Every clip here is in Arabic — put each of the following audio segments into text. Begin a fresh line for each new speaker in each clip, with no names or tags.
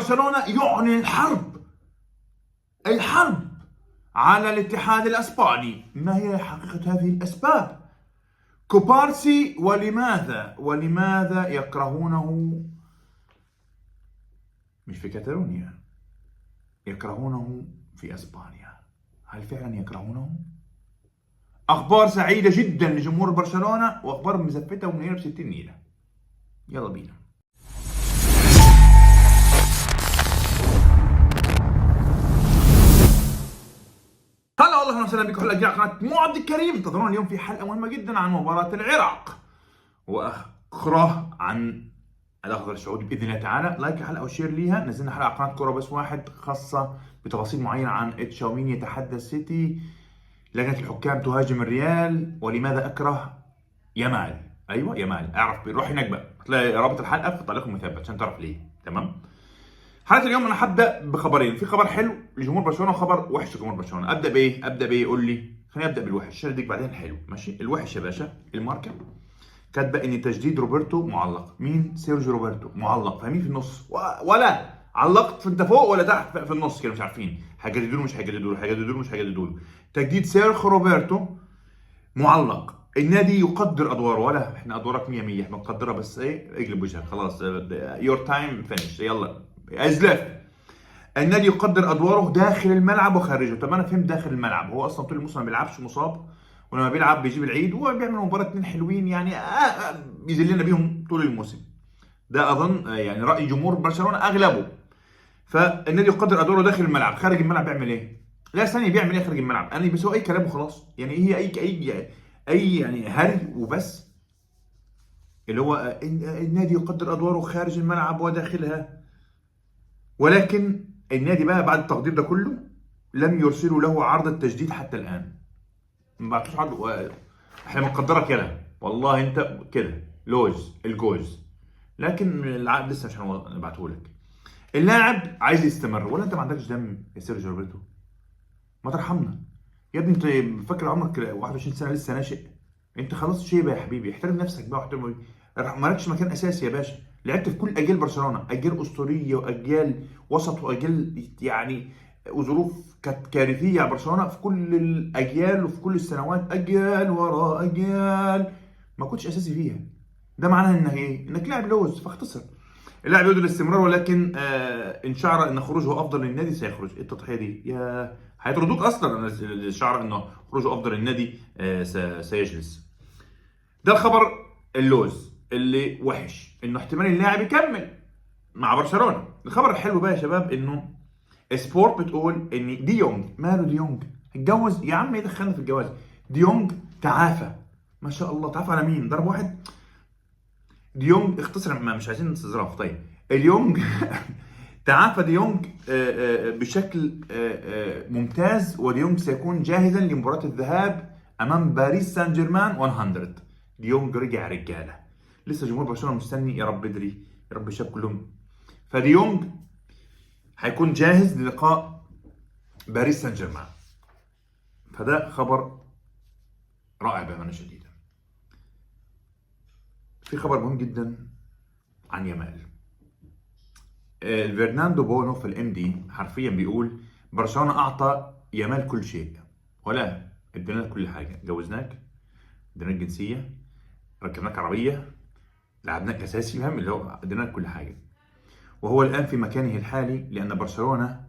برشلونة يعلن الحرب على الاتحاد الأسباني. ما هي حقيقة هذه الأسباب؟ كوبارسي ولماذا يكرهونه؟ مش في كاتالونيا، يكرهونه في أسبانيا. هل فعلا يكرهونه؟ أخبار سعيدة جدا لجمهور برشلونة وأخبار مزفتة ومنيلة ب60 نيلة. يلا بينا. هلا والله، اهلا وسهلا بكم حلقه جديده على قناه عبد الكريم. انتظرونا اليوم في حلقه مهمه جدا عن مباراه العراق واخرى عن الاخضر السعودي باذن الله تعالى. لايك الحلقه وشير ليها. نزلنا حلقه على قناه كوره بس واحد خاصه بتفاصيل معينه عن تشاوميني يتحدى السيتي، لجنه الحكام تهاجم الريال، ولماذا اكره يامال. ايوه يامال، اعرف روح هناك بقى، هتلاقي رابط الحلقه في تعليق المثبت عشان تعرف ليه. تمام. حلقه اليوم انا هبدا بخبرين، في خبر حلو لجمهور برشلونه وخبر وحش لجمهور برشلونه. ابدا بايه قول لي. خليني ابدا بالوحش اديك بعدين الحلو. ماشي. الوحش يا باشا، الماركه كاتبه ان تجديد روبرتو معلق. مين؟ سيرجيو روبرتو معلق. فاهمين؟ في النص ولا علقت انت فوق ولا تحت، في النص كده مش عارفين هيجددوا له مش هيجددوا له. تجديد سيرخ روبرتو معلق. النادي يقدر ادواره. ولا احنا ادوارك 100 100 احنا مقدرها، بس ايه اقلب وجهك خلاص. يور تايم فينيش. يلا ازلف. النادي يقدر ادواره داخل الملعب وخارجه. طب انا فهمت داخل الملعب، هو اصلا طول الموسم ما بيلعبش، مصاب، ولما بيلعب بيجيب العيد وبيعمل مباراه 2 حلوين يعني بيذلنا بيهم طول الموسم. ده اظن يعني راي جمهور برشلونه اغلبه. فالنادي يقدر ادواره داخل الملعب. خارج الملعب بيعمل ايه؟ لا ثانيه، بيعمل ايه خارج الملعب؟ انا بيسوي اي كلام وخلاص. يعني هي اي يعني هري وبس. اللي هو النادي يقدر ادواره خارج الملعب وداخلها. ولكن النادي بقى بعد التقدير ده كله لم يرسلوا له عرض التجديد حتى الان. ما بعتوش عرض. احنا بنقدرك كده والله، انت كده الجوز، لكن العقد لسه مش هنبعته لك. اللاعب عايز يستمر، ولا انت ما عندكش دم يا سيرجيو روبرتو؟ ما ترحمنا يا ابني. انت فاكر عمرك 21 سنه لسه ناشئ؟ انت خلاص شيبه يا حبيبي. احترم نفسك بقى واحترم. مالكش مكان اساسي يا باشا. لعبت في كل اجيال برشلونه، اجيال اسطوريه واجيال وسط واجيال يعني وظروف كانت كارثيه على برشلونه في كل الاجيال وفي كل السنوات، اجيال وراء اجيال ما كنتش اساسي فيها. ده معناه انك ايه؟ انك لاعب لوز. فاختصر. اللاعب يريد الاستمرار، ولكن ان شعر ان خروجه افضل للنادي سيخرج. ايه التضحيه دي؟ يا هيطردوك اصلا. الشعر انه خروجه افضل للنادي سيجلس. ده الخبر اللوز اللي وحش، انه احتمال اللاعب يكمل مع برشلونه. الخبر الحلو بقى يا شباب انه سبورت بتقول ان دي يونج. ماله دي يونج؟ اتجوز يا عم، ايه دخلنا في الجواز؟ دي يونج تعافى ما شاء الله. تعافى على مين؟ ضرب واحد. ديونج اختصر، ما مش عايزين استظراف. طيب اليونج تعافى ديونج بشكل ممتاز، وديونج سيكون جاهزا لمباراة الذهاب امام باريس سان جيرمان 100. ديونج رجع رجاله. لسه جمهور برشلونة مستني، يا رب بدري، يا رب الشباب كلهم. فديونج هيكون جاهز للقاء باريس سان جيرمان. فده خبر رائع بأمانة شديدة. في خبر مهم جدا عن يامال. فرناندو بونو في الام دي حرفيا بيقول برشلونه اعطى يامال كل شيء. ولا ادينا لك كل حاجه، جوزناك، ادينا لك جنسيه، ركبناك عربيه، لعبناك اساسي. فاهم؟ اللي هو ادينا لك كل حاجه. وهو الان في مكانه الحالي لان برشلونه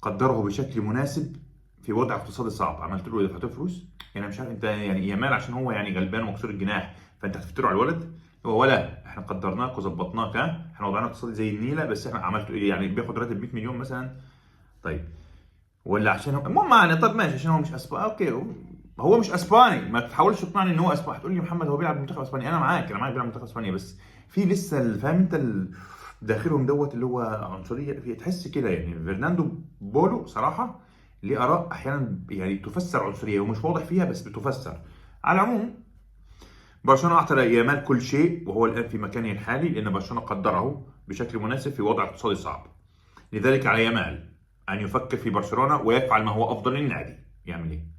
قدره بشكل مناسب في وضع اقتصادي صعب. عملت له دفعت فلوس. يعني مش عارف انت، يعني يامال عشان هو يعني غلبان ومكسور الجناح فانت هتفتروا على الولد؟ هو ولا احنا قدرناك وظبطناك. احنا وضعنا اقتصادي زي النيله، بس احنا عملته ايه؟ يعني بياخد راتب 100 مليون مثلا. طيب ولا عشان المهم يعني، طب ماشي عشان هو مش اسباني. اوكي هو مش اسباني، ما تحاولش تقنعني ان هو اسباني. هتقول لي محمد هو بيلعب منتخب اسبانيا. انا معاك بيلعب منتخب اسبانيا، بس في لسه فاهم انت داخلهم دوت اللي هو عنصريه في، تحس كده. يعني فرناندو بولو صراحه ليه اراء احيانا يعني تفسر عنصريه ومش واضح فيها، بس بتفسر. على العموم برشلونه اعطى يامال كل شيء، وهو الان في مكانه الحالي لان برشلونه قدره بشكل مناسب في وضع اقتصادي صعب. لذلك على يامال ان يفكر في برشلونه ويفعل ما هو افضل للنادي. يعمل ايه؟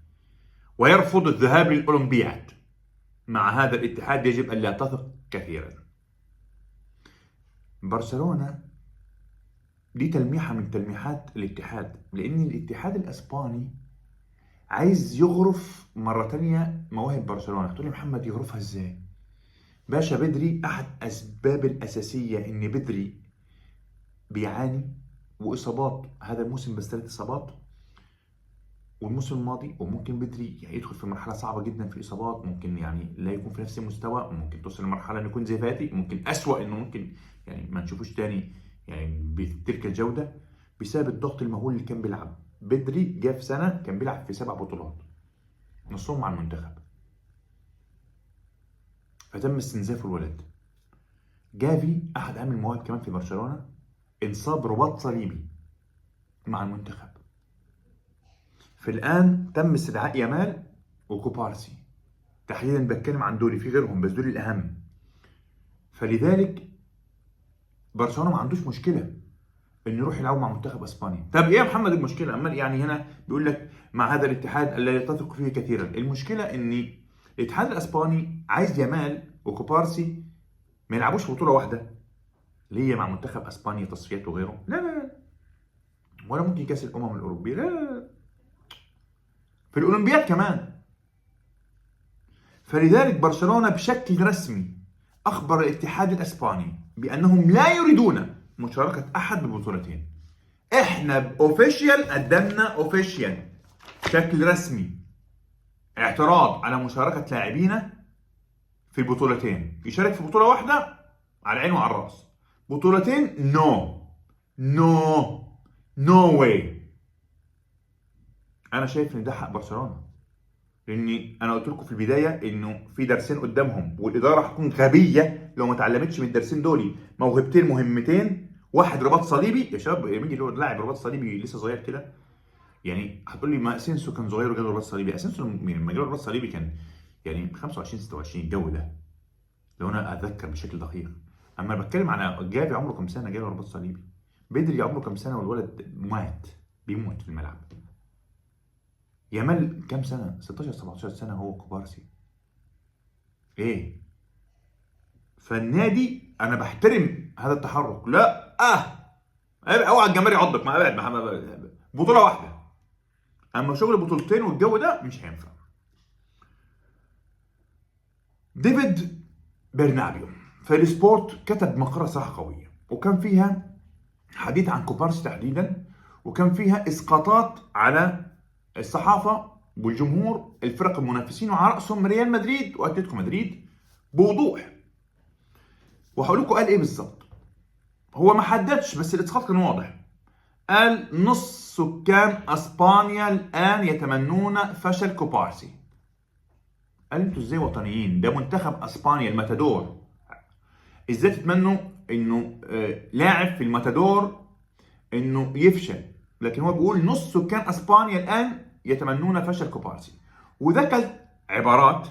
ويرفض الذهاب للاولمبياد. مع هذا الاتحاد يجب ان لا تثق كثيرا. برشلونه دي تلميحة من تلميحات الاتحاد، لأن الاتحاد الأسباني عايز يغرف مرة تانية مواهب برشلونة. هتقولي محمد يغرفها ازاي؟ باشا بدري أحد أسباب الأساسية إن بدري بيعاني وإصابات هذا الموسم، بس 3 إصابات والموسم الماضي، وممكن بدري يعني يدخل في مرحلة صعبة جدا في الإصابات، ممكن يعني لا يكون في نفس المستوى، ممكن توصل لمرحلة إنه يكون زي فاتي، ممكن أسوأ إنه ممكن يعني ما نشوفوش تاني يعني بتلك الجودة بسبب الضغط المهول اللي كان بيلعب. بدري جه في سنة كان بيلعب في 7 بطولات نصهم مع المنتخب، فتم استنزاف الولد. جافي أحد أهم المواهب كمان في برشلونة انصاب رباط صليبي مع المنتخب، فالآن تم استدعاء يامال وكوبارسي تحديدا، بتكلم عن دول، في غيرهم بس دول الأهم. فلذلك برشلونة ما عندوش مشكلة انه يروح يلعب مع منتخب اسبانيا. طب ايه يا محمد المشكلة؟ اما يعني هنا بيقول لك مع هذا الاتحاد الذي تثق فيه كثيرا. المشكلة ان الاتحاد الاسباني عايز يامال وكوبارسي ما يلعبوش بطولة واحدة اللي هي مع منتخب اسبانيا تصفيات وغيره، لا لا لا، ولا ممكن كاس الامم الاوروبية، لا لا لا، في الاولمبياد كمان. فلذلك برشلونة بشكل رسمي اخبر الاتحاد الاسباني بانهم لا يريدون مشاركة احد بالبطولتين. احنا اوفيشال قدمنا اوفيشال بشكل رسمي اعتراض على مشاركة لاعبينا في البطولتين. يشارك في بطولة واحدة على العين وعلى الراس، بطولتين نو نو نو واي. انا شايف ان ده حق برشلونة، لاني انا قلت لكم في البدايه انه في درسين قدامهم، والاداره هتكون غبيه لو ما اتعلمتش من الدرسين دول موهبتين مهمتين. واحد رباط صليبي يا شباب، يجي لاعب رباط صليبي لسه صغير كده، يعني هتقول لي ما اسينسيو كان صغير وجاله رباط صليبي. اسينسيو لما جاله رباط صليبي كان يعني 25 26 الجو ده، لو انا اتذكر بشكل دقيق. اما بتكلم على جافي عمره كام سنه جاله رباط صليبي، بدري عمره كام سنه والولد مات بيموت في الملعب. يامال كام سنه؟ 16 17 سنه هو كوبارسي ايه. فالنادي انا بحترم هذا التحرك، لا اوعى الجماهير يعضك، ما ابعد بطوله واحده، اما شغل بطولتين والجو ده مش هينفع. ديفيد برنابيو في السبورت كتب مقالة صراحة قوية، وكان فيها حديث عن كوبارسي تحديدا، وكان فيها اسقاطات على الصحافة والجمهور الفرق المنافسين، وعلى رأسهم ريال مدريد واتلتيكو مدريد بوضوح. وهقول لكم قال ايه بالظبط. هو ما حددش بس الاسقاط كان واضح. قال نص سكان اسبانيا الان يتمنون فشل كوبارسي. قال انتوا ازاي وطنيين؟ ده منتخب اسبانيا الماتادور، ازاي تتمنوا انه لاعب في الماتادور انه يفشل؟ لكن هو بيقول نص سكان اسبانيا الان يتمنون فشل كوبارسي، وذكر عبارات.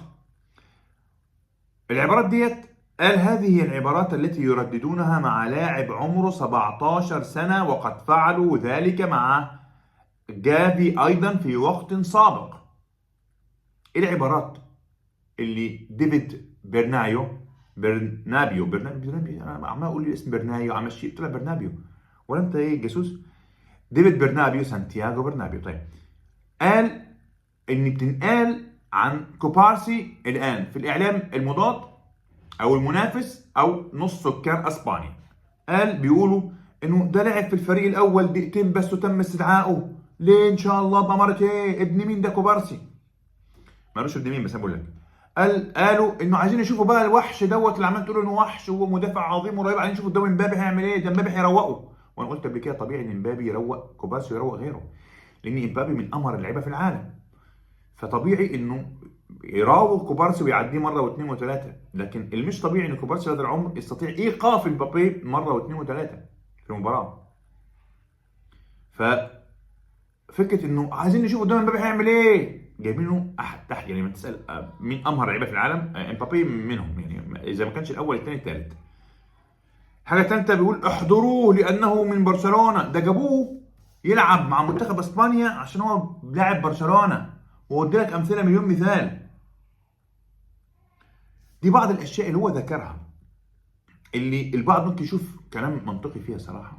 العبارات ديت قال هذه هي العبارات التي يرددونها مع لاعب عمره 17 سنة، وقد فعلوا ذلك مع جافي أيضا في وقت سابق. إيه العبارات اللي ديفيد برنابيو أنا عمال أقول اسم برنايو، عم أشيل طلع برنابيو، ولا أنت إيه جاسوس؟ ديفيد برنابيو، سانتياغو برنابيو. طيب قال إن بتنقال عن كوبارسي الآن في الإعلام المضاد او المنافس او نص سكان اسبانيا. قال بيقولوا انه ده لعب في الفريق الاول دقيقتين بس وتم استدعائه ليه ان شاء الله بأمارة ايه؟ ابن مين ده كوبارسي؟ مالوش ابن مين، بس انا بقول لك. قالوا انه عايزين يشوفوا بقى الوحش دوت اللي عمال تقول انه وحش وهو مدافع عظيم ورهيب، عايزين يشوفوا ده امبابي هيعمل ايه؟ ده امبابي هيروقه. وانا قلت قبل كده طبيعي ان امبابي يروق كوبارسي ويروق غيره، لان امبابي من امهر اللعيبه في العالم، فطبيعي انه يراوغ كوبارسي ويعديه مره واثنين وثلاثه. لكن اللي مش طبيعي ان كوبارسي هذا العمر يستطيع ايقاف امبابي مره واثنين وثلاثه في المباراه. ففكره انه عايزين نشوف قدام امبابي هيعمل ايه، جايبينه احد تحت. يعني ما تسال مين امهر لعيبه في العالم، امبابي منهم، يعني اذا ما كانش الاول الثاني الثالث. حاجه ثالثه بيقول احضروه لانه من برشلونه. ده جابوه يلعب مع منتخب اسبانيا عشان هو لاعب برشلونه، وادي لك امثله مليون مثال. دي بعض الاشياء اللي هو ذكرها اللي البعض ممكن يشوف كلام منطقي فيها صراحه،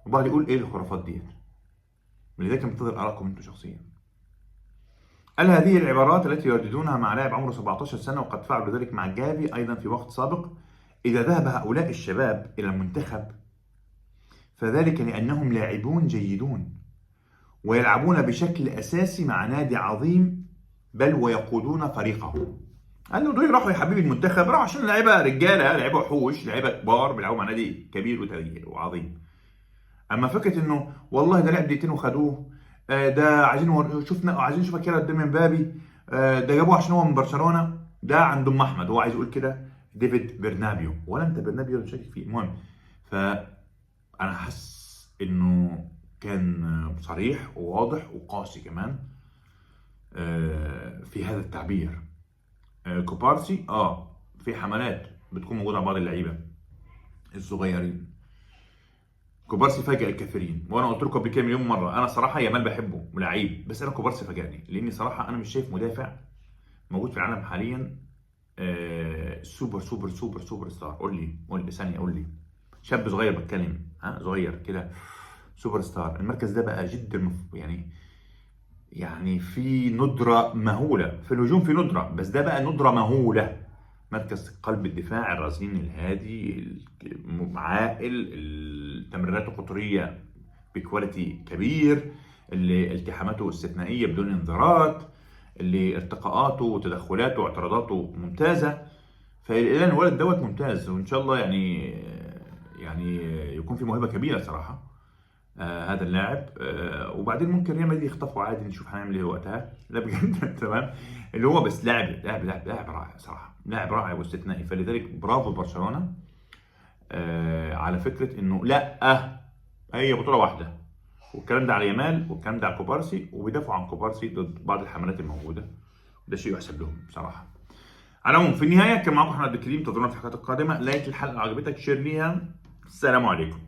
وبعد يقول ايه الخرافات ديت. لذلك منتظر ارائكم انتم شخصيا. قال هذه العبارات التي يرددونها مع لاعب عمره 17 سنة وقد فعلوا ذلك مع جافي أيضا في وقت سابق: إذا ذهب هؤلاء الشباب إلى المنتخب فذلك لأنهم لاعبون جيدون ويلعبون بشكل أساسي مع نادي عظيم بل ويقودون فريقه. قال له دول راحوا يا حبيبي المنتخب، راحوا عشان لعيبة رجالة، لعيبة وحوش، لعيبة كبار بيلعبوا مع نادي كبير وتاريخي وعظيم. أما فكرة إنه والله ده لعب دقيقتين وخدوه، ده عايزين شفنا عايزين نشوفك كده قدام امبابي، ده جابوه عشان هو من برشلونه، ده عند ام احمد، هو عايز يقول كده ديفيد برنابيو، ولا انت برنابيو اللي شاكك فيه. المهم، فانا حاسس انه كان صريح وواضح وقاسي كمان في هذا التعبير. كوبارسي في حملات بتكون موجوده على بعض اللعيبه الصغيرين. كوبارسي فاجأ الكثيرين، وانا قلت لكم قبل كده مليون مره، انا صراحه يامال بحبه ولعيب، بس انا كوبارسي فاجأني لاني صراحه انا مش شايف مدافع موجود في العالم حاليا سوبر سوبر سوبر سوبر ستار. قول لي ثانيه، قول لي شاب صغير بتكلم، صغير كده سوبر ستار. المركز ده بقى جدا يعني في ندره مهوله في الهجوم، في ندره، بس ده بقى ندره مهوله. مركز قلب الدفاع الرزين الهادي عاقل، التمريرات القطريه بكواليتي كبير، اللي التحاماته استثنائيه بدون انذارات، اللي ارتقاءاته وتدخلاته واعتراضاته ممتازه. فالان الولد دوت ممتاز، وان شاء الله يعني يكون في موهبه كبيره صراحه هذا اللاعب. وبعدين ممكن ريال مدريد يخطفه عادي، نشوف هنعمل ايه وقتها. لا بجد تمام. اللي هو بس لاعب رائع صراحه، لاعب رائع واستثنائي. فلذلك برافو برشلونه على فكره انه لا هي بطوله واحده، والكلام ده على يامال والكلام ده على كوبارسي، وبيدافعوا عن كوبارسي ضد بعض الحملات الموجوده. ده شيء يحسب لهم بصراحه. على العموم في النهايه كان معاكم احمد عبد الكريم، انتظرونا في الحلقات القادمه. لايك الحلقه عجبتك، شير ليها. السلام عليكم.